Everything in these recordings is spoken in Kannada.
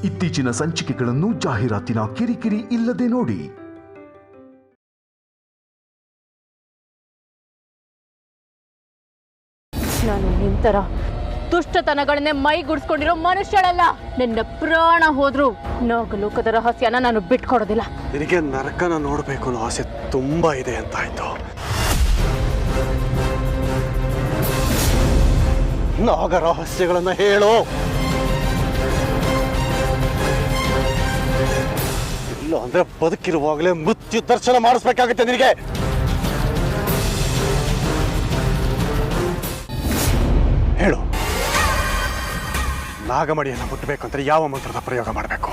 ಇತ್ತೀಚಿನ ಸಂಚಿಕೆಗಳನ್ನು ಜಾಹೀರಾತಿನ ಕಿರಿಕಿರಿ ಇಲ್ಲದೆ ನೋಡಿ. ನಾನು ನಿಂತರ ದುಷ್ಟತನಗಳನ್ನೇ ಮೈಗೂಡಿಸ್ಕೊಂಡಿರೋ ಮನುಷ್ಯಳಲ್ಲ. ನಿನ್ನ ಪ್ರಾಣ ಹೋದ್ರು ನಾಗಲೋಕದ ರಹಸ್ಯನ ನಾನು ಬಿಟ್ಕೊಡೋದಿಲ್ಲ. ನಿನಗೆ ನರಕನ ನೋಡಬೇಕು ಅನ್ನೋ ಆಸೆ ತುಂಬಾ ಇದೆ ಅಂತ ಆಯ್ತು. ನಾಗ ರಹಸ್ಯಗಳನ್ನ ಹೇಳು. ಇಲ್ಲ ಅಂದ್ರೆ ಬದುಕಿರುವಾಗಲೇ ಮೃತ್ಯು ದರ್ಶನ ಮಾಡಿಸ್ಬೇಕಾಗುತ್ತೆ ನಿನಗೆ. ಹೇಳು, ನಾಗಮಣಿಯನ್ನು ಮುಟ್ಟಬೇಕು ಅಂದ್ರೆ ಯಾವ ಮಂತ್ರದ ಪ್ರಯೋಗ ಮಾಡಬೇಕು?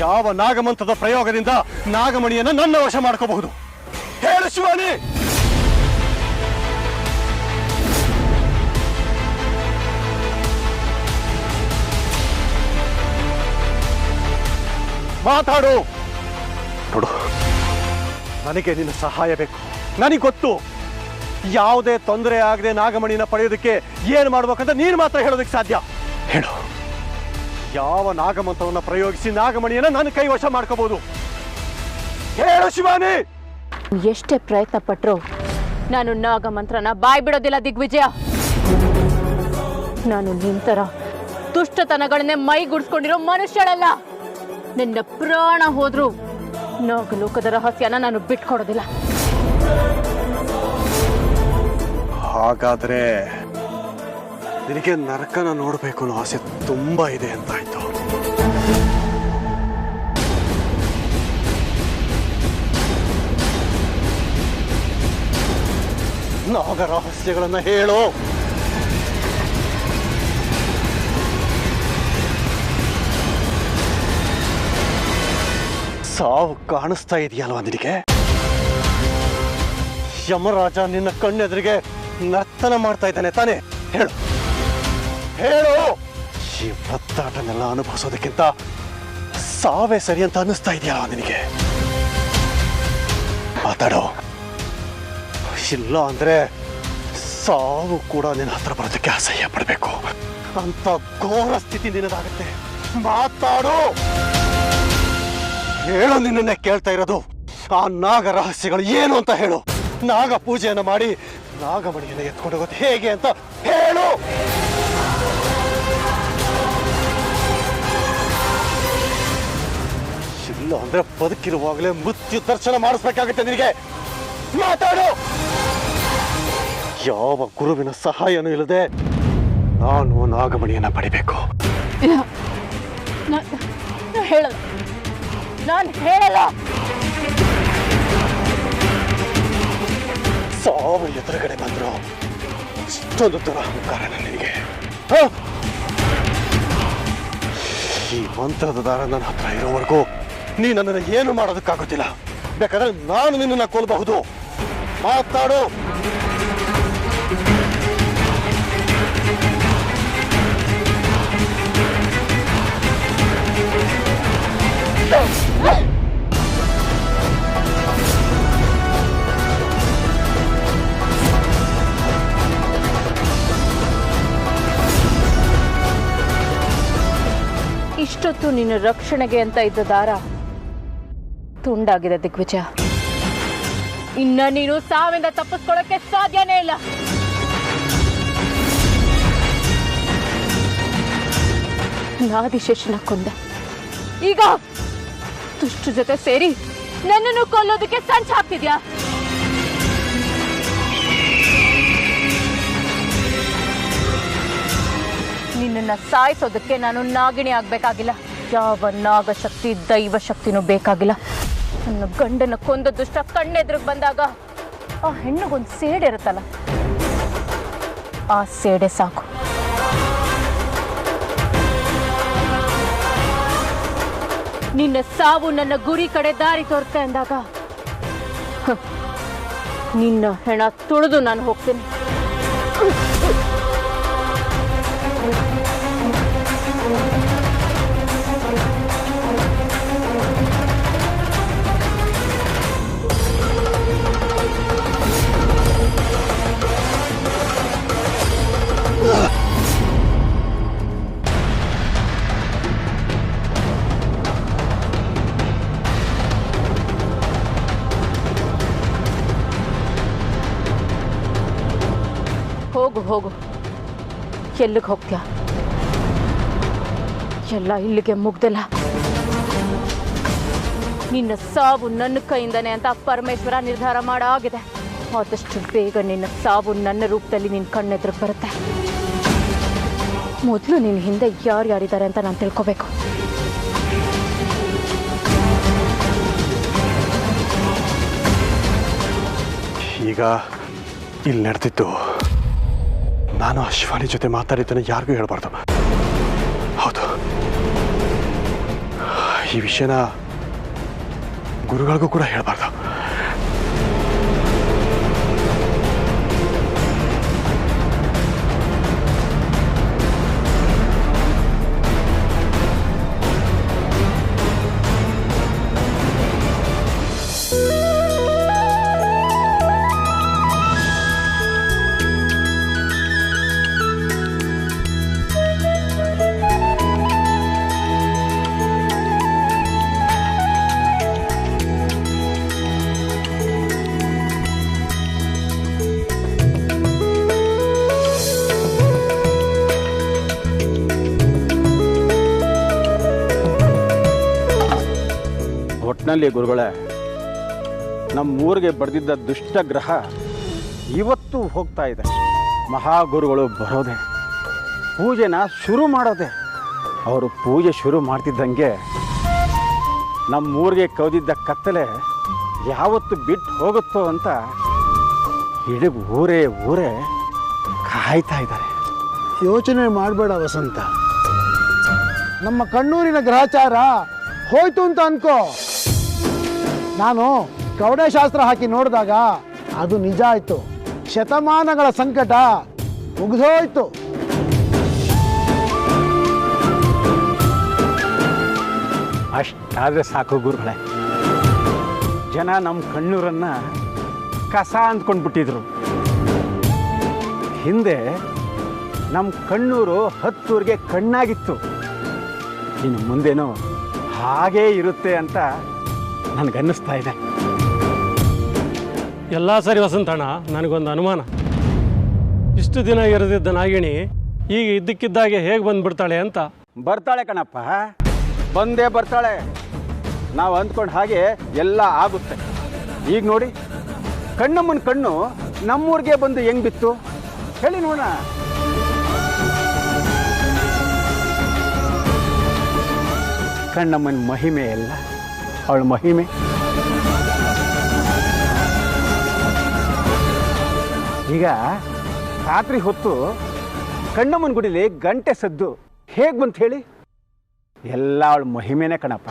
ಯಾವ ನಾಗಮಂತ್ರದ ಪ್ರಯೋಗದಿಂದ ನಾಗಮಣಿಯನ್ನು ನನ್ನ ವಶ ಮಾಡ್ಕೋಬಹುದು? ಹೇಳು ಶಿವಾನಿ. ಮಾತಾಡು. ನೋಡು, ನನಗೆ ನಿನ್ನ ಸಹಾಯ ಬೇಕು. ನನಗೆ ಗೊತ್ತು ಯಾವುದೇ ತೊಂದರೆ ಆಗದೆ ನಾಗಮಣಿನ ಪಡೆಯೋದಕ್ಕೆ ಏನು ಮಾಡ್ಬೇಕಂತ ನೀನು ಮಾತ್ರ ಹೇಳೋದಕ್ಕೆ ಸಾಧ್ಯ. ಹೇಳು, ಯಾವ ನಾಗಮಂತ್ರವನ್ನ ಪ್ರಯೋಗಿಸಿ ನಾಗಮಣಿಯನ್ನ ನನ್ನ ಕೈ ವಶ ಮಾಡ್ಕೋಬಹುದು? ಹೇಳು ಶಿವಾನಿ. ಎಷ್ಟೇ ಪ್ರಯತ್ನ ಪಟ್ರು ನಾನು ನಾಗಮಂತ್ರನ ಬಾಯ್ ಬಿಡೋದಿಲ್ಲ ದಿಗ್ವಿಜಯ. ನಾನು ನಿಂತರ ದುಷ್ಟತನಗಳನ್ನೇ ಮೈಗೂಡಿಸ್ಕೊಂಡಿರೋ ಮನುಷ್ಯಳಲ್ಲ. ನಿನ್ನ ಪ್ರಾಣ ಹೋದ್ರು ನಾಗಲೋಕದ ರಹಸ್ಯನ ನಾನು ಬಿಟ್ಕೊಡೋದಿಲ್ಲ. ಹಾಗಾದ್ರೆ ನಿನಗೆ ನರಕನ ನೋಡಬೇಕು ಅನ್ನೋ ಆಸೆ ತುಂಬಾ ಇದೆ ಅಂತಾಯ್ತು. ನಾಗ ರಹಸ್ಯಗಳನ್ನ ಹೇಳು. ಸಾವು ಕಾಣಿಸ್ತಾ ಇದೆಯಲ್ವಾ ನಿನಗೆ? ಯಮರಾಜ ನಿನ್ನ ಕಣ್ಣೆದುರಿಗೆ ನರ್ತನ ಮಾಡ್ತಾ ಇದ್ದಾನೆ ತಾನೆ? ಹೇಳು ಹೇಳು. ಈ ಒತ್ತಾಟನೆಲ್ಲ ಅನುಭವಿಸೋದಕ್ಕಿಂತ ಸಾವೇ ಸರಿ ಅಂತ ಅನ್ನಿಸ್ತಾ ಇದೆಯಲ್ಲ ನಿನಗೆ? ಮಾತಾಡೋ. ಇಲ್ಲ ಅಂದ್ರೆ ಸಾವು ಕೂಡ ನಿನ್ನ ಹತ್ರ ಬರೋದಕ್ಕೆ ಅಸಹ್ಯ ಪಡಬೇಕು ಅಂತ ಘೋರ ಸ್ಥಿತಿ ನಿನ್ನದಾಗುತ್ತೆ. ಮಾತಾಡೋ. ಹೇಳು, ನಿನ್ನೆ ಕೇಳ್ತಾ ಇರೋದು ಆ ನಾಗ ರಹಸ್ಯಗಳು ಏನು ಅಂತ ಹೇಳು. ನಾಗ ಪೂಜೆಯನ್ನು ಮಾಡಿ ನಾಗಮಣಿಯನ್ನು ಎತ್ಕೊಂಡು ಹೋಗೋದು ಹೇಗೆ ಅಂತ ಹೇಳು. ಇಲ್ಲ ಅಂದ್ರೆ ಬದುಕಿರುವಾಗಲೇ ಮೃತ್ಯು ದರ್ಶನ ಮಾಡಿಸ್ಬೇಕಾಗುತ್ತೆ ನಿನಗೆ. ಮಾತಾಡು. ಯಾವ ಗುರುವಿನ ಸಹಾಯನೂ ಇಲ್ಲದೆ ನಾನು ನಾಗಮಣಿಯನ್ನ ಪಡಿಬೇಕು. ನಾನು ಹೇಳಲ್ಲ. ಸಾವು ಎದುರುಗಡೆ ಬಂದ್ರು ಇಷ್ಟೊಂದು ದುರಹಂಕಾರ ನನಗೆ. ಈ ಮಂತ್ರದ ದಾರ ನನ್ನ ಹತ್ರ ಇರೋವರೆಗೂ ನೀ ನನ್ನನ್ನು ಏನು ಮಾಡೋದಕ್ಕಾಗೋದಿಲ್ಲ. ಬೇಕಾದ್ರೆ ನಾನು ನಿನ್ನನ್ನು ಕೊಲ್ಲಬಹುದು. ಮಾತಾಡು. ಇಷ್ಟೊತ್ತು ನಿನ್ನ ರಕ್ಷಣೆಗೆ ಅಂತ ಇದ್ದ ದಾರ ತುಂಡಾಗಿದೆ ದಿಗ್ವಿಜಯ. ಇನ್ನ ನೀನು ಸಾವಿಂದ ತಪ್ಪಿಸ್ಕೊಳ್ಳೋಕೆ ಸಾಧ್ಯನೇ ಇಲ್ಲ. ಆದಿಶೇಷನ ಕೊಂದ, ಈಗ ದುಷ್ಟ ಜೊತೆ ಸೇರಿ ನನ್ನನ್ನು ಕೊಲ್ಲೋದಕ್ಕೆ ಸಂಚು ಹಾಕ್ತಿದ್ಯಾ? ನಿನ್ನನ್ನು ಸಾಯಿಸೋದಕ್ಕೆ ನಾನು ನಾಗಿಣಿ ಆಗ್ಬೇಕಾಗಿಲ್ಲ. ಯಾವ ನಾಗಶಕ್ತಿ ದೈವ ಶಕ್ತಿನೂ ಬೇಕಾಗಿಲ್ಲ. ನನ್ನ ಗಂಡನ ಕೊಂದ ದುಷ್ಟ ಕಣ್ಣೆದ್ರಿಗೆ ಬಂದಾಗ ಆ ಹೆಣ್ಣಿಗೊಂದು ಸೇಡೆ ಇರುತ್ತಲ್ಲ, ಆ ಸೇಡೆ ಸಾಕು. ನಿನ್ನ ಸಾವು ನನ್ನ ಗುರಿ ಕಡೆ ದಾರಿ ತೋರ್ತಾ ಅಂದಾಗ ನಿನ್ನ ಹೆಣ ತುಳಿದು ನಾನು ಹೋಗ್ತೇನೆ. ಹೋಗು. ಎಲ್ಲಿಗೆ ಹೋಗ್ತೀಯ? ಎಲ್ಲ ಇಲ್ಲಿಗೆ ಮುಗ್ದಿಲ್ಲ. ನಿನ್ನ ಸಾವು ನನ್ನ ಕೈಯಿಂದನೇ ಅಂತ ಪರಮೇಶ್ವರ ನಿರ್ಧಾರ ಮಾಡಾಗಿದೆ. ಆದಷ್ಟು ಬೇಗ ನಿನ್ನ ಸಾವು ನನ್ನ ರೂಪದಲ್ಲಿ ನಿನ್ನ ಕಣ್ಣೆದುರು ಬರುತ್ತೆ. ಮೊದಲು ನಿನ್ನ ಹಿಂದೆ ಯಾರ್ಯಾರಿದ್ದಾರೆ ಅಂತ ನಾನು ತಿಳ್ಕೋಬೇಕು. ಈಗ ಇಲ್ಲಿ ನಡೆದಿತ್ತು ನಾನು ಅಶ್ವಾನಿ ಜೊತೆ ಮಾತಾಡಿದ್ದನ್ನು ಯಾರಿಗೂ ಹೇಳ್ಬಾರ್ದು. ಹೌದು, ಈ ವಿಷಯನ ಗುರುಗಳಿಗೂ ಕೂಡ ಹೇಳ್ಬಾರ್ದು. ಒಟ್ಟಿನಲ್ಲಿ ಗುರುಗಳೇ, ನಮ್ಮೂರಿಗೆ ಬರೆದಿದ್ದ ದುಷ್ಟ ಗ್ರಹ ಇವತ್ತು ಹೋಗ್ತಾ ಇದೆ. ಮಹಾಗುರುಗಳು ಬರೋದೆ, ಪೂಜೆನ ಶುರು ಮಾಡೋದೆ. ಅವರು ಪೂಜೆ ಶುರು ಮಾಡ್ತಿದ್ದಂಗೆ ನಮ್ಮೂರಿಗೆ ಕವಿದಿದ್ದ ಕತ್ತಲೆ ಯಾವತ್ತು ಬಿಟ್ಟು ಹೋಗುತ್ತೋ ಅಂತ ಇಡೀ ಊರೇ ಕಾಯ್ತಾ ಇದ್ದಾರೆ. ಯೋಚನೆ ಮಾಡಬೇಡ ವಸಂತ. ನಮ್ಮ ಕಣ್ಣೂರಿನ ಗ್ರಹಚಾರ ಹೋಯ್ತು ಅಂತ ಅನ್ಕೋ. ನಾನು ಕವಡೆಶಾಸ್ತ್ರ ಹಾಕಿ ನೋಡಿದಾಗ ಅದು ನಿಜ ಆಯ್ತು. ಶತಮಾನಗಳ ಸಂಕಟ ಮುಗಿದೋಯ್ತು. ಅಷ್ಟಾದರೆ ಸಾಕು ಗುರುಗಳೇ. ಜನ ನಮ್ಮ ಕಣ್ಣೂರನ್ನ ಕಸ ಅಂದ್ಕೊಂಡ್ಬಿಟ್ಟಿದ್ರು. ಹಿಂದೆ ನಮ್ಮ ಕಣ್ಣೂರು ಹತ್ತೂರಿಗೆ ಕಣ್ಣಾಗಿತ್ತು. ಇನ್ನು ಮುಂದೇನೋ ಹಾಗೇ ಇರುತ್ತೆ ಅಂತ ನನಗನ್ನಿಸ್ತಾ ಇದೆ. ಎಲ್ಲ ಸರಿ ವಸಂತಣ್ಣ, ನನಗೊಂದು ಅನುಮಾನ. ಇಷ್ಟು ದಿನ ಇರದಿದ್ದ ನಾಗಿಣಿ ಈಗ ಇದ್ದಕ್ಕಿದ್ದಾಗೆ ಹೇಗೆ ಬಂದ್ಬಿಡ್ತಾಳೆ ಅಂತ. ಬರ್ತಾಳೆ ಕಣಪ್ಪ, ಬಂದೇ ಬರ್ತಾಳೆ. ನಾವು ಅಂದ್ಕೊಂಡು ಹಾಗೆ ಎಲ್ಲ ಆಗುತ್ತೆ. ಈಗ ನೋಡಿ, ಕಣ್ಣಮ್ಮನ ಕಣ್ಣು ನಮ್ಮೂರಿಗೆ ಬಂದು ಹೆಂಗ್ ಬಿತ್ತು ಹೇಳಿ ನೋಡೋಣ. ಕಣ್ಣಮ್ಮನ ಮಹಿಮೆ ಎಲ್ಲ ಅವಳ ಮಹಿಮೆ. ಈಗ ರಾತ್ರಿ ಹೊತ್ತು ಕಣ್ಣಮ್ಮನ ಗುಡಿಲಿ ಗಂಟೆ ಸದ್ದು ಹೇಗೆ ಬಂತು ಹೇಳಿ? ಎಲ್ಲ ಅವಳ ಮಹಿಮೆನೇ ಕಣಪ್ಪ.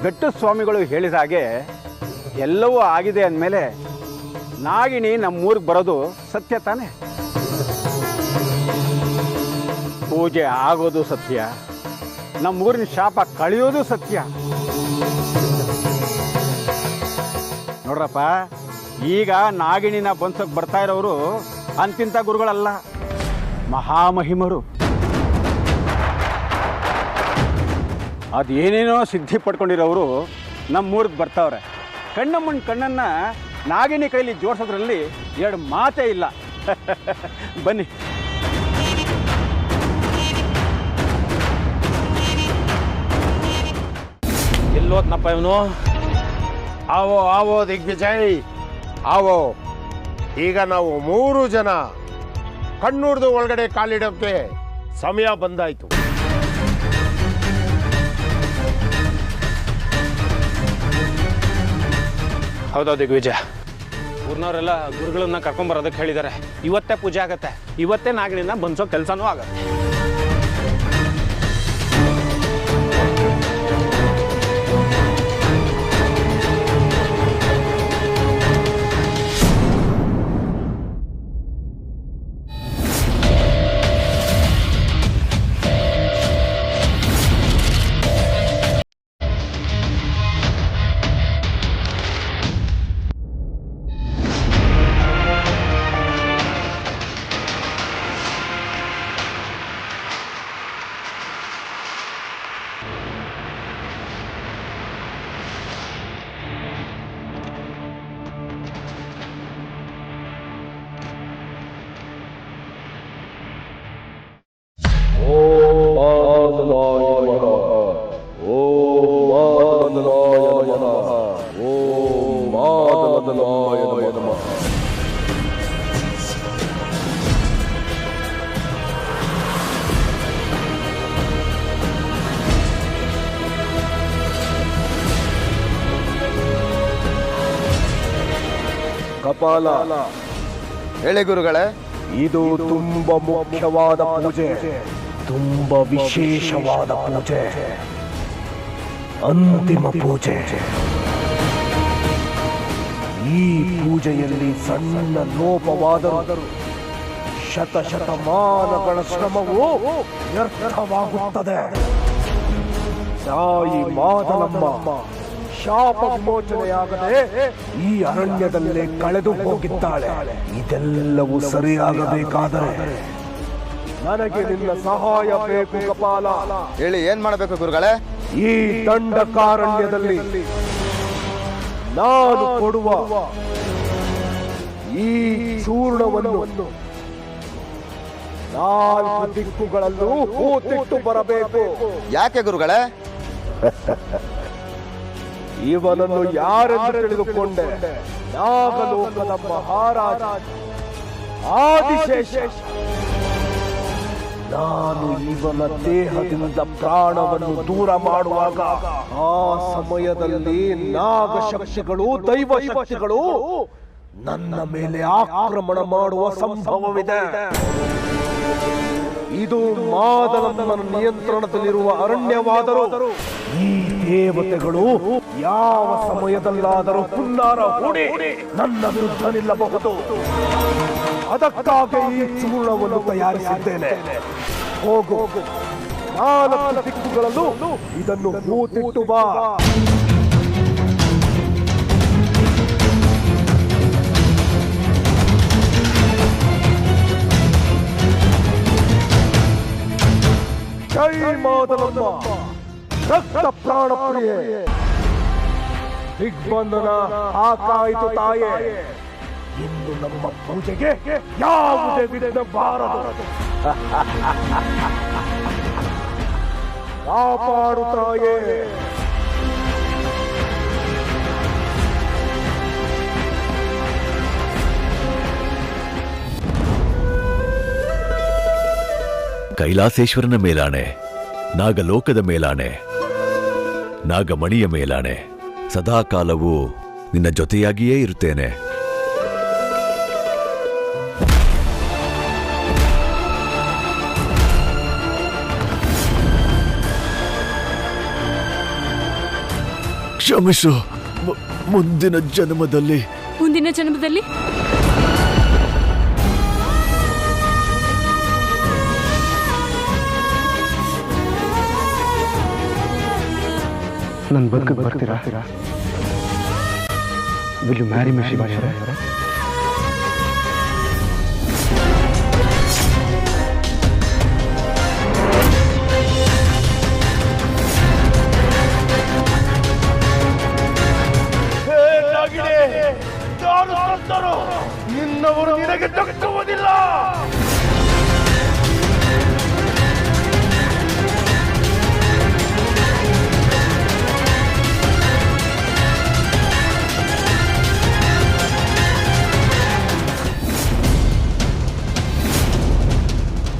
ಗಟ್ಟು ಸ್ವಾಮಿಗಳು ಹೇಳಿದ ಹಾಗೆ ಎಲ್ಲವೂ ಆಗಿದೆ ಅಂದಮೇಲೆ ನಾಗಿಣಿ ನಮ್ಮೂರಿಗೆ ಬರೋದು ಸತ್ಯ ತಾನೆ? ಪೂಜೆ ಆಗೋದು ಸತ್ಯ, ನಮ್ಮೂರಿನ ಶಾಪ ಕಳೆಯೋದು ಸತ್ಯ. ನೋಡ್ರಪ್ಪ, ಈಗ ನಾಗಿಣಿನ ಬಂದ್ಸೋಕೆ ಬರ್ತಾ ಇರೋರು ಅಂತಿಂತ ಗುರುಗಳಲ್ಲ, ಮಹಾಮಹಿಮರು. ಅದೇನೇನೋ ಸಿದ್ಧಿ ಪಡ್ಕೊಂಡಿರೋರು ನಮ್ಮೂರಿಗೆ ಬರ್ತಾವ್ರೆ. ಕಣ್ಣಮ್ಮನ ಕಣ್ಣನ್ನು ನಾಗಿಣಿ ಕೈಲಿ ಜೋಡಿಸೋದ್ರಲ್ಲಿ ಎರಡು ಮಾತೇ ಇಲ್ಲ. ಬನ್ನಿ. ಎಲ್ಲೋತ್ನಪ್ಪ ಇವನು? ಆವೋ ಆವೋ ದಿಗ್ವಿಜಯ್, ಆವೋ. ಈಗ ನಾವು 3 ಜನ ಕಣ್ಣೂರ್ದು ಒಳಗಡೆ ಕಾಲಿಡೋಕ್ಕೆ ಸಮಯ ಬಂದಾಯ್ತು. ಹೌದಾ ದಿಗ್ವಿಜಯ? ಊರಿನವರೆಲ್ಲ ಗುರುಗಳನ್ನ ಕರ್ಕೊಂಬರೋದಕ್ಕೆ ಹೇಳಿದ್ದಾರೆ. ಇವತ್ತೇ ಪೂಜೆ ಆಗತ್ತೆ, ಇವತ್ತೇ ನಾಗಿಣಿನ ಬಂದ್ಸೋ ಕೆಲಸನೂ ಆಗತ್ತೆ. ಗೋಪಾಲ. ಹೇಳಿ ಗುರುಗಳೇ. ಇದು ತುಂಬಾ ಮುಖ್ಯವಾದ ಪೂಜೆ, ತುಂಬಾ ವಿಶೇಷವಾದ ಪೂಜೆ, ಅಂತಿಮ ಪೂಜೆ. ಈ ಪೂಜೆಯಲ್ಲಿ ಸಣ್ಣ ಲೋಪವಾದರೂ ಶತಶತಮಾನಗಳ ಶ್ರಮವು ವ್ಯರ್ಥವಾಗುತ್ತದೆ. ತಾಯಿ ಮಾದಲಮ್ಮ ಶಾಪ ವಿಮೋಚನೆಯಾಗದೆ ಈ ಅರಣ್ಯದಲ್ಲೇ ಕಳೆದು ಹೋಗಿದ್ದಾಳೆ. ಇದೆಲ್ಲವೂ ಸರಿಯಾಗಬೇಕಾದರೆ ನನಗೆ ನಿನ್ನ ಸಹಾಯ ಬೇಕು ಕಪಾಲ. ಹೇಳಿ, ಏನ್ ಮಾಡಬೇಕು ಗುರುಗಳೇ? ಈ ದಂಡಕಾರಣ್ಯದಲ್ಲಿ ನಾನು ಕೊಡುವ ಈ ಚೂರ್ಣವನ್ನು 4 ದಿಕ್ಕುಗಳಲ್ಲೂ ಹೂತಿಟ್ಟು ಬರಬೇಕು. ಯಾಕೆ ಗುರುಗಳೇ? ಇವನನ್ನು ಯಾರೆಂದು ತಿಳಿದುಕೊಂಡೆ? ನಾಗಲೋಕದ ಮಹಾರಾಜ ಆದಿಶೇಷ. ನಾನು ಇವನ ದೇಹದಿಂದ ಪ್ರಾಣವನ್ನು ದೂರ ಮಾಡುವಾಗ ಆ ಸಮಯದಲ್ಲಿ ನಾಗಶಕ್ತಿಗಳು, ದೈವ ಶಕ್ತಿಗಳು ನನ್ನ ಮೇಲೆ ಆಕ್ರಮಣ ಮಾಡುವ ಸಂಭವವಿದೆ. ಇದು ಮಾದಲಮ್ಮನ ನಿಯಂತ್ರಣದಲ್ಲಿರುವ ಅರಣ್ಯವಾದರೂ ಈ ದೇವತೆಗಳು ಯಾವ ಸಮಯದಲ್ಲಾದರೂ ಹುನ್ನಾರ ಹೂಡಿ ನನ್ನ ವಿರುದ್ಧ ನಿಲ್ಲಬಹುದು. ಅದಕ್ಕಾಗಿ ಈ ಚೂರ್ಣವನ್ನು ತಯಾರಿಸಿದ್ದೇನೆ. ಹೋಗು, 4 ದಿಕ್ಕುಗಳಲ್ಲೂ ಇದನ್ನು ಹೂತಿಟ್ಟು ಬಾ. ಜೈ ಮಾದಲಮ್ಮ, ರಕ್ತ ಪ್ರಾಣ ಪ್ರಿಯೆ. ದಿಗ್ಬಂಧನ ಆಕಾಯಿತು ತಾಯೇ. ಇನ್ನು ನಮ್ಮ ಪೂಜೆಗೆ ಯಾವುದೇ ವಿಘ್ನ ಬಾರದು. ಕಾಪಾಡು ತಾಯೇ. ಕೈಲಾಸೇಶ್ವರನ ಮೇಲಾಣೆ, ನಾಗಲೋಕದ ಮೇಲಾಣೆ, ನಾಗಮಣಿಯ ಮೇಲಾಣೆ, ಸದಾಕಾಲವೂ ನಿನ್ನ ಜೊತೆಯಾಗಿಯೇ ಇರುತ್ತೇನೆ. ಕ್ಷಮಿಸು. ಮುಂದಿನ ಜನ್ಮದಲ್ಲಿ ನನ್ನ ಬದುಕಿಗೆ ಬರ್ತೀರಾ? ವಿಲ್ ಯು ಮ್ಯಾರಿ ಮಿ ಶಿವಾಶರ? ನಿನ್ನವರು ನಿನಗೆ ದಕ್ಕುವುದಿಲ್ಲ.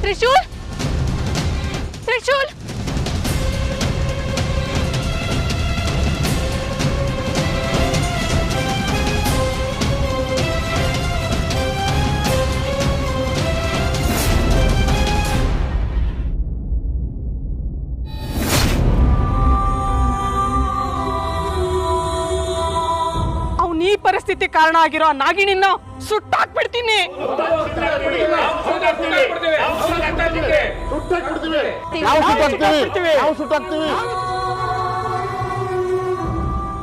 ತ್ರಿಶೂಲ್, ತ್ರಿಶೂಲ್, ಅವನು ಈ ಪರಿಸ್ಥಿತಿ ಕಾರಣ ಆಗಿರೋ ನಾಗಿಣಿನ ಸುಟ್ಟಾಕ್ಬಿಡ್ತೀನಿ.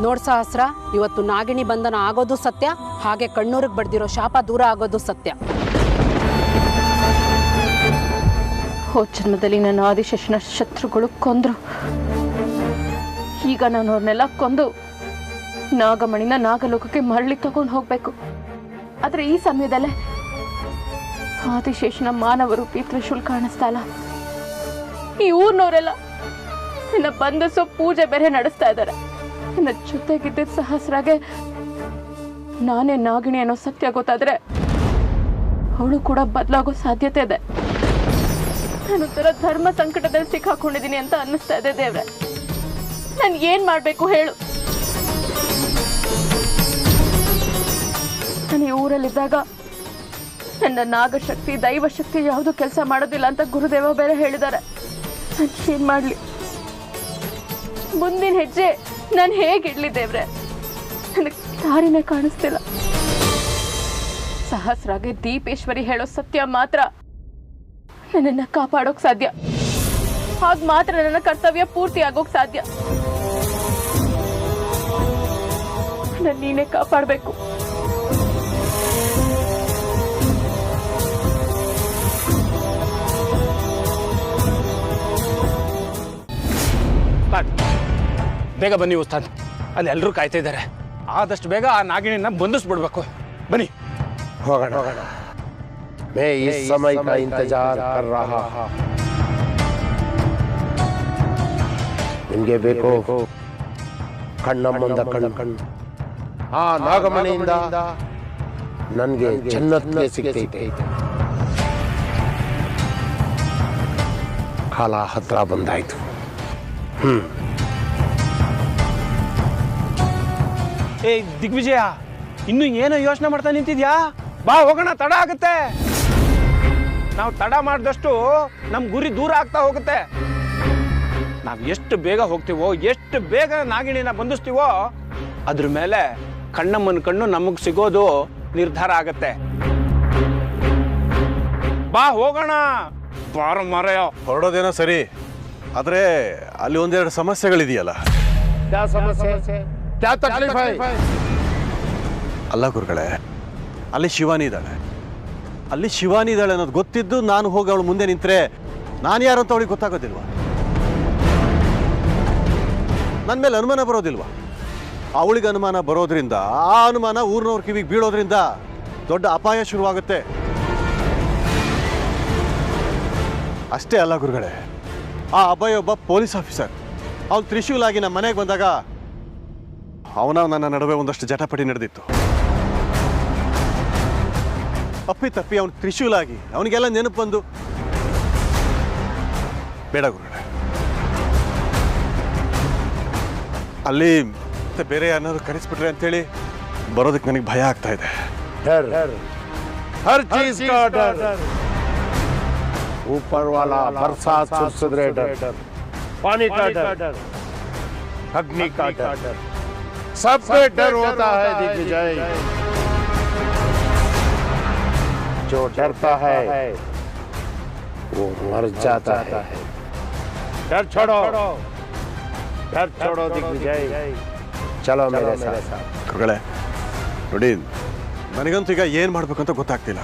ನೋಡ್ ಸಹಸ್ರ, ಇವತ್ತು ನಾಗಿಣಿ ಬಂಧನ ಆಗೋದು ಸತ್ಯ, ಹಾಗೆ ಕಣ್ಣೂರಿಗೆ ಬಡ್ದಿರೋ ಶಾಪ ದೂರ ಆಗೋದು ಸತ್ಯ. ಹೋದ ಜನ್ಮದಲ್ಲಿ ನನ್ನ ಆದಿಶೇಷನ ಶತ್ರುಗಳು ಕೊಂದ್ರು. ಈಗ ನಾನು ಅವ್ರನ್ನೆಲ್ಲ ಕೊಂದು ನಾಗಮಣಿನ ನಾಗಲೋಕಕ್ಕೆ ಮರಳಿ ತಗೊಂಡು ಹೋಗ್ಬೇಕು. ಆದ್ರೆ ಈ ಸಮಯದಲ್ಲೇ ಆದಿಶೇಷನ ಮಾನವ ರೂಪಿ ತ್ರಿಶೂಲ್ ಕಾಣಿಸ್ತಾ ಇಲ್ಲ. ಈ ಊರ್ನವರೆಲ್ಲ ನನ್ನ ಬಂಧಿಸೋ ಪೂಜೆ ಬೇರೆ ನಡೆಸ್ತಾ ಇದ್ದಾರೆ. ನನ್ನ ಜೊತೆಗಿದ್ದ ಸಹಸ್ರಾಗೆ ನಾನೇ ನಾಗಿಣಿ ಅನ್ನೋ ಸತ್ಯ ಗೊತ್ತಾದ್ರೆ ಅವಳು ಕೂಡ ಬದಲಾಗೋ ಸಾಧ್ಯತೆ ಇದೆ. ನಾನು ತರ ಧರ್ಮ ಸಂಕಟದಲ್ಲಿ ಸಿಕ್ಕಾಕೊಂಡಿದ್ದೀನಿ ಅಂತ ಅನ್ನಿಸ್ತಾ ಇದೆ. ದೇವ್ರೆ, ನಾನು ಏನ್ ಮಾಡ್ಬೇಕು ಹೇಳು? ನಾನು ಈ ಊರಲ್ಲಿದ್ದಾಗ ನನ್ನ ನಾಗಶಕ್ತಿ ದೈವಶಕ್ತಿ ಯಾವುದು ಕೆಲಸ ಮಾಡೋದಿಲ್ಲ ಅಂತ ಗುರುದೇವ ಬೇರೆ ಹೇಳಿದ್ದಾರೆ. ನಾನು ಏನು ಮಾಡಲಿ? ಮುಂದಿನ ಹೆಜ್ಜೆ ನಾನು ಹೇಗಿಡ್ಲಿ ದೇವ್ರೆ? ನನಗೆ ದಾರಿನೇ ಕಾಣಿಸ್ತಿಲ್ಲ. ಸಹಸ್ರಾಗೆ ದೀಪೇಶ್ವರಿ ಹೇಳೋ ಸತ್ಯ ಮಾತ್ರ ನನ್ನನ್ನು ಕಾಪಾಡೋಕ್ ಸಾಧ್ಯ. ಹಾಗೆ ಮಾತ್ರ ನನ್ನ ಕರ್ತವ್ಯ ಪೂರ್ತಿ ಆಗೋಕ್ ಸಾಧ್ಯ. ನನ್ನ ನೀನೇ ಕಾಪಾಡಬೇಕು. ಬೇಗ ಬನ್ನಿ ಉಸ್ತಾದ್, ಅಲ್ಲಿ ಎಲ್ಲರೂ ಕಾಯ್ತಾ ಇದ್ದಾರೆ. ಆದಷ್ಟು ಬೇಗ ಆ ನಾಗಿಣಿನ ಬಂಧಿಸ್ಬಿಡ್ಬೇಕು. ಬನ್ನಿ ಹೋಗೋಣ. मैं इस समय का इंतजार कर रहा हूं. ನಿಮಗೆ ಬೇಕು ಕಣ್ಣಮ್ಮಂದ ಕಣ್ಣು. ಆ ನಾಗಮಣಿಯಿಂದ ನನಗೆ ಜನ್ನತ್ಗೆ ಸಿಗ್ತೈತೆ. ಕಾಲ ಹತ್ರ ಬಂದಾಯ್ತು. ಏ ದಿಗ್ವಿಜಯ, ಇನ್ನು ಏನೋ ಯೋಚನೆ ಮಾಡ್ತಾ ನಿಂತಿದ್ಯಾ? ಬಾ ಹೋಗೋಣ, ತಡ ಆಗುತ್ತೆ. ನಾವು ತಡ ಮಾಡಿದಷ್ಟು ನಮ್ಮ ಗುರಿ ದೂರ ಆಗ್ತಾ ಹೋಗುತ್ತೆ. ನಾವು ಎಷ್ಟು ಬೇಗ ಹೋಗ್ತೀವೋ, ಎಷ್ಟು ಬೇಗ ನಾಗಿಣಿನ ಬಂಧಿಸ್ತೀವೋ, ಅದ್ರ ಮೇಲೆ ಕಣ್ಣಮ್ಮನ ಕಣ್ಣು ನಮಗೆ ಸಿಗೋದು ನಿರ್ಧಾರ ಆಗತ್ತೆ. ಬಾ ಹೋಗೋಣ. ಬಾರ ಮಾರಾಯ. ಹೊರಡೋದೇನೋ ಸರಿ, ಆದರೆ ಅಲ್ಲಿ ಒಂದೆರಡು ಸಮಸ್ಯೆಗಳಿದೆಯಲ್ಲ. क्या समस्या है? क्या तकलीफ है? ಅಲ್ಲ ಗುರುಗಳೇ, ಅಲ್ಲಿ ಶಿವಾನಿ ಇದ್ದಾಳೆ. ಅಲ್ಲಿ ಶಿವಾನಿ ಇದ್ದಾಳೆ ಅನ್ನೋದು ಗೊತ್ತಿದ್ದು ನಾನು ಹೋಗಿ ಅವಳು ಮುಂದೆ ನಿಂತರೆ ನಾನು ಯಾರು ಅಂತ ಅವಳಿಗೆ ಗೊತ್ತಾಗೋದಿಲ್ವಾ? ನನ್ನ ಮೇಲೆ ಅನುಮಾನ ಬರೋದಿಲ್ವಾ? ಅವಳಿಗೆ ಅನುಮಾನ ಬರೋದ್ರಿಂದ, ಆ ಅನುಮಾನ ಊರಿನವ್ರ ಕಿವಿಗೆ ಬೀಳೋದ್ರಿಂದ ದೊಡ್ಡ ಅಪಾಯ ಶುರುವಾಗುತ್ತೆ. ಅಷ್ಟೇ ಅಲ್ಲ ಗುರುಗಳೇ, ಆ ಅಭಯ ಒಬ್ಬ ಪೊಲೀಸ್ ಆಫೀಸರ್. ಅವನು ತ್ರಿಶೂಲಾಗಿ ನಮ್ಮ ಮನೆಗೆ ಬಂದಾಗ ಅವನ ನನ್ನ ನಡುವೆ ಒಂದಷ್ಟು ಜಟಾಪಟಿ ನಡೆದಿತ್ತು. ಅಪ್ಪಿ ತಪ್ಪಿ ಅವನು ತ್ರಿಶೂಲಾಗಿ ಅವನಿಗೆಲ್ಲ ನೆನಪು ಬಂದು, ಬೇಡ ಗುರುಗಳೇ, ಅಲ್ಲಿ ಮತ್ತೆ ಬೇರೆ ಯಾರನ್ನಾದ್ರು ಕರೆಸ್ಬಿಟ್ರೆ ಅಂತೇಳಿ ಬರೋದಕ್ಕೆ ನನಗೆ ಭಯ ಆಗ್ತಾ ಇದೆ. हर चीज का डर. ऊपर वाला बरसात सुसुदरे डर, पानी का डर, अग्नि का डर, सब पे डर होता है दिग्विजय. जो डरता है वो मर जाता है. डर छोड़ो, डर छोड़ो दिग्विजय. चलो मेरे साथ. ಗುರುಗಳೇ ನೋಡಿ, ನನಗಂತೂ ಈಗ ಏನು ಮಾಡಬೇಕು ಅಂತ ಗೊತ್ತಾಗ್ತಿಲ್ಲ.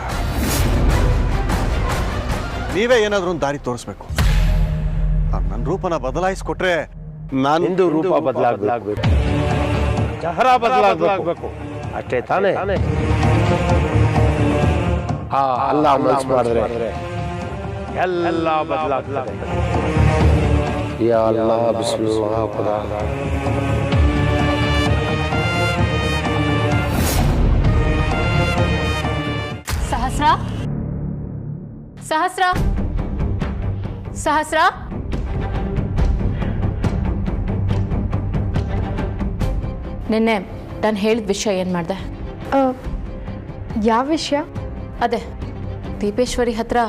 ನೀವೇ ಏನಾದರೂ ಒಂದು ದಾರಿ ತೋರಿಸ್ಬೇಕು. ನನ್ನ ರೂಪನ ಬದಲಾಯಿಸ್ಕೊಟ್ರೆ ನಾನು ರೂಪ ಬದಲಾಗಬೇಕು, ಚಹರ ಬದಲಾಗಬೇಕು, ಅಷ್ಟೇ ತಾನೇ? ಅಲ್ಲ ಮನಸ್ಸು ಮಾಡಿದ್ರೆ ಎಲ್ಲ ಬದಲಾಗ್ತದೆ. ಯಾ ಅಲ್ಲಾ ಬಿಸ್ಮಿಲ್ಲಾಹ್ ಖುದಾ. ಸಹಸ್ರ, ಸಹಸ್ರ, ಸಹಸ್ರ. ನಿನ್ನೆ ನಾನು ಹೇಳಿದ ವಿಷಯ ಏನು ಮಾಡಿದೆ? ಯಾವ ವಿಷಯ? ಅದೇ ದೀಪೇಶ್ವರಿ ಹತ್ರ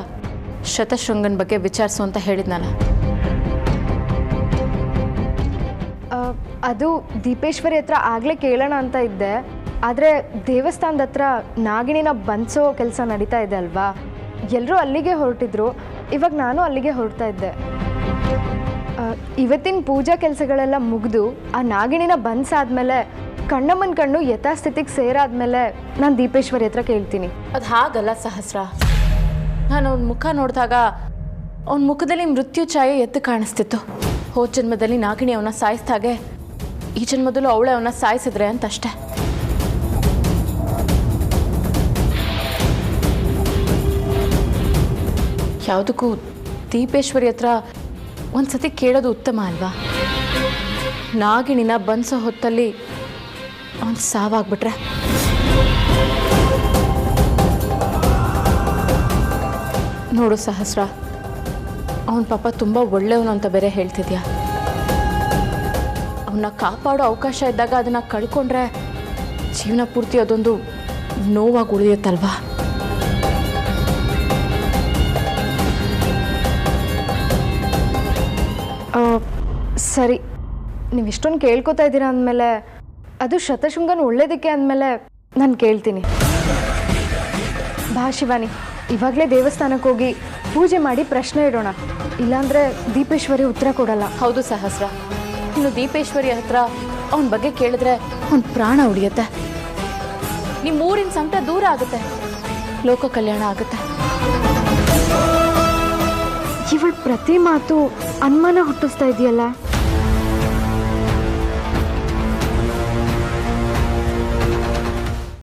ಶತಶೃಂಗನ ಬಗ್ಗೆ ವಿಚಾರಿಸು ಅಂತ ಹೇಳಿದ್ನಲ್ಲ. ಅದು ದೀಪೇಶ್ವರಿ ಹತ್ರ ಆಗಲೇ ಕೇಳೋಣ ಅಂತ ಇದ್ದೆ. ಆದರೆ ದೇವಸ್ಥಾನದ ಹತ್ರ ನಾಗಿಣಿನ ಬಂಧಿಸೋ ಕೆಲಸ ನಡೀತಾ ಇದೆ ಅಲ್ವಾ? ಎಲ್ಲರೂ ಅಲ್ಲಿಗೆ ಹೊರಟಿದ್ರು. ಇವಾಗ ನಾನು ಅಲ್ಲಿಗೆ ಹೊರಡ್ತಾ ಇದ್ದೆ. ಇವತ್ತಿನ ಪೂಜಾ ಕೆಲಸಗಳೆಲ್ಲ ಮುಗಿದು ಆ ನಾಗಿಣಿನ ಬಂಧಿಸಾದ್ಮೇಲೆ, ಕಣ್ಣಮ್ಮನ ಕಣ್ಣು ಯಥಾಸ್ಥಿತಿಗೆ ಸೇರಾದ್ಮೇಲೆ ನಾನು ದೀಪೇಶ್ವರಿ ಹತ್ರ ಕೇಳ್ತೀನಿ. ಅದು ಹಾಗಲ್ಲ ಸಹಸ್ರ. ನಾನು ಅವನ ಮುಖ ನೋಡಿದಾಗ ಅವನ ಮುಖದಲ್ಲಿ ಮೃತ್ಯು ಛಾಯೆ ಎದ್ದು ಕಾಣಿಸ್ತಿತ್ತು. ಹೋದ ಜನ್ಮದಲ್ಲಿ ನಾಗಿಣಿ ಅವನ್ನ ಸಾಯಿಸ್ದಾಗೆ ಈ ಜನ್ಮದಲ್ಲೂ ಅವಳೇ ಅವನ್ನ ಸಾಯಿಸಿದ್ರೆ ಅಂತಷ್ಟೆ. ಯಾವುದಕ್ಕೂ ದೀಪೇಶ್ವರಿ ಹತ್ರ ಒಂದ್ಸತಿ ಕೇಳೋದು ಉತ್ತಮ ಅಲ್ವಾ? ನಾಗಿಣಿನ ಬಂಧಿಸೋ ಹೊತ್ತಲ್ಲಿ ಅವನು ಸಾವಾಗ್ಬಿಟ್ರೆ ನೋಡು ಸಹಸ್ರ, ಅವನ ಪಾಪ ತುಂಬ ಒಳ್ಳೆಯವನು ಅಂತ ಬೇರೆ ಹೇಳ್ತಿದ್ಯಾ. ಅವನ್ನ ಕಾಪಾಡೋ ಅವಕಾಶ ಇದ್ದಾಗ ಅದನ್ನು ಕಳ್ಕೊಂಡ್ರೆ ಜೀವನ ಪೂರ್ತಿ ಅದೊಂದು ನೋವಾಗಿ ಉಳಿಯುತ್ತಲ್ವಾ? ಸರಿ, ನೀವು ಇಷ್ಟೊಂದು ಕೇಳ್ಕೊತಾ ಇದ್ದೀರಾ ಅಂದಮೇಲೆ, ಅದು ಶತಶೃಂಗನ ಒಳ್ಳೇದಕ್ಕೆ ಅಂದಮೇಲೆ ನಾನು ಕೇಳ್ತೀನಿ. ಬಾ ಶಿವಾನಿ, ಇವಾಗಲೇ ದೇವಸ್ಥಾನಕ್ಕೆ ಹೋಗಿ ಪೂಜೆ ಮಾಡಿ ಪ್ರಶ್ನೆ ಇಡೋಣ. ಇಲ್ಲಾಂದರೆ ದೀಪೇಶ್ವರಿ ಉತ್ತರ ಕೊಡಲ್ಲ. ಹೌದು ಸಹಸ್ರ, ಇನ್ನು ದೀಪೇಶ್ವರಿ ಹತ್ರ ಅವನ ಬಗ್ಗೆ ಕೇಳಿದ್ರೆ ಅವನ ಪ್ರಾಣ ಉಳಿಯುತ್ತೆ. ನಿಮ್ಮ ಊರಿನ ಸಂಕಟ ದೂರ ಆಗುತ್ತೆ, ಲೋಕ ಕಲ್ಯಾಣ ಆಗುತ್ತೆ. ಇವಳ ಪ್ರತಿ ಮಾತು ಅನುಮಾನ ಹುಟ್ಟಿಸ್ತಾ ಇದೆಯಲ್ಲ.